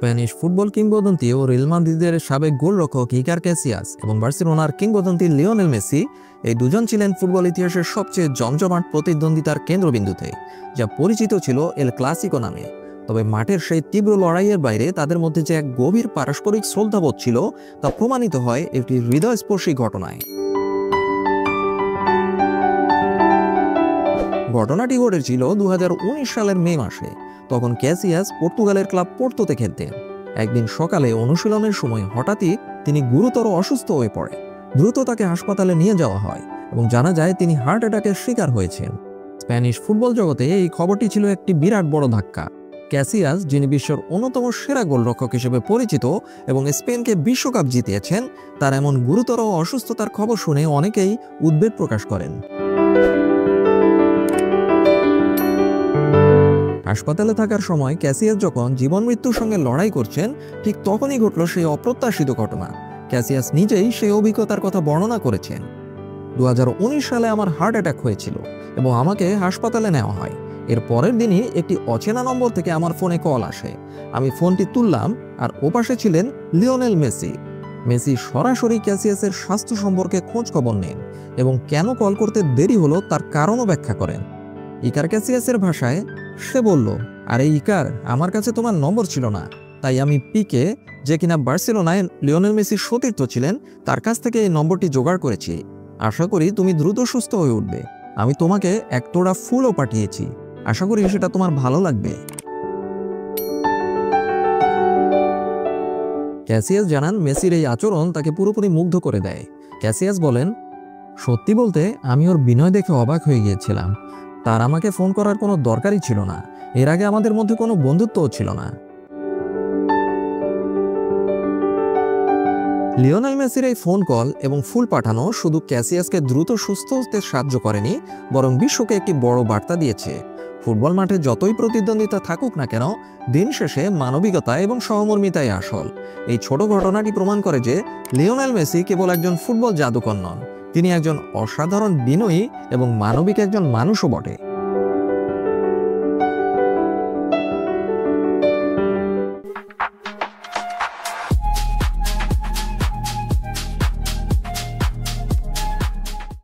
Spanish football কিংবদন্তি ও Real মাদ্রিদের সাবেক গোলরক্ষক ইকার ক্যাসিয়াস এবং বার্সেলোনার কিংবদন্তি লিওনেল মেসি এই দুজন ছিলেন ফুটবল ইতিহাসের সবচেয়ে জমজমাট প্রতিদ্বন্দ্বিতার কেন্দ্রবিন্দুতে, যা পরিচিত ছিল এল ক্লাসিকো নামে। তবে মাঠের সেই তীব্র লড়াইয়ের বাইরে তাদের মধ্যে যে এক গভীর পারস্পরিক শ্রদ্ধাবোধ ছিল তা প্রমাণিত হয় একটি হৃদয়স্পর্শী ঘটনায়। ঘটনাটি ঘটেছিল 2019 সালের মে মাসে। তখন ক্যাসিয়াস পর্তুগালের ক্লাব পোর্তোতে খেলতেন। একদিন সকালে অনুশীলনের সময় হঠাৎই তিনি গুরুতর অসুস্থ হয়ে পড়ে। দ্রুত তাকে হাসপাতালে নিয়ে যাওয়া হয় এবং জানা যায় তিনি হার্ট অ্যাটাকের শিকার হয়েছেন। স্প্যানিশ ফুটবল জগতে এই খবরটি ছিল একটি বিরাট বড় ধাক্কা। ক্যাসিয়াস, যিনি বিশ্বের অন্যতম সেরা গোলরক্ষক হিসেবে পরিচিত এবং স্পেনকে বিশ্বকাপ জিতিয়েছেন, তার এমন গুরুতর অসুস্থতার খবর শুনে অনেকেই উদ্বেগ প্রকাশ করেন। হাসপাতালে থাকার সময় ক্যাসিয়াস যখন জীবন মৃত্যুর সঙ্গে লড়াই করছেন, ঠিক তখনই ঘটল সেই অপ্রত্যাশিত ঘটনা। ক্যাসিয়াস নিজেই সেই অভিজ্ঞতার কথা বর্ণনা করেছেন। 2019 সালে আমার হার্ট অ্যাটাক হয়েছিল এবং আমাকে হাসপাতালে নেওয়া হয়। এর পরের দিনই একটি অচেনা নম্বর থেকে আমার ফোনে কল আসে। আমি ফোনটি তুললাম আর ওপাশে ছিলেন লিওনেল মেসি। মেসি সরাসরি ক্যাসিয়াসের স্বাস্থ্য সম্পর্কে খোঁজ খবর নেন এবং কেন কল করতে দেরি হলো তার কারণও ব্যাখ্যা করেন। ইকার ক্যাসিয়াসের ভাষায় সে বলল, আরে ইকার, আমার কাছে তোমার নম্বর ছিল না, তাই আমি পিকে, যে কিনা বার্সেলোনায় লিওনেল মেসির সতীর্থ ছিলেন, তার কাছ থেকে এই নম্বরটি জোগাড় করেছি। আশা করি তুমি দ্রুত সুস্থ হয়ে উঠবে। আমি তোমাকে এক তোড়া ফুলও পাঠিয়েছি, আশা করি সেটা তোমার ভালো লাগবে। ক্যাসিয়াস জানান, মেসির এই আচরণ তাকে পুরোপুরি মুগ্ধ করে দেয়। ক্যাসিয়াস বলেন, সত্যি বলতে আমি ওর বিনয় দেখে অবাক হয়ে গিয়েছিলাম। তার আমাকে ফোন করার কোনো দরকারই ছিল না। এর আগে আমাদের মধ্যে কোনো বন্ধুত্বও ছিল না। লিওনেল মেসির এই ফোন কল এবং ফুল পাঠানো শুধু ক্যাসিয়াসকে দ্রুত সুস্থ হতে সাহায্য করেনি, বরং বিশ্বকে একটি বড় বার্তা দিয়েছে। ফুটবল মাঠে যতই প্রতিদ্বন্দ্বিতা থাকুক না কেন, দিন শেষে মানবিকতা এবং সহমর্মিতাই আসল। এই ছোট ঘটনাটি প্রমাণ করে যে লিওনেল মেসি কেবল একজন ফুটবল জাদুকর নন, তিনি একজন অসাধারণ বিনয়ী এবং মানবিক একজন মানুষও বটে।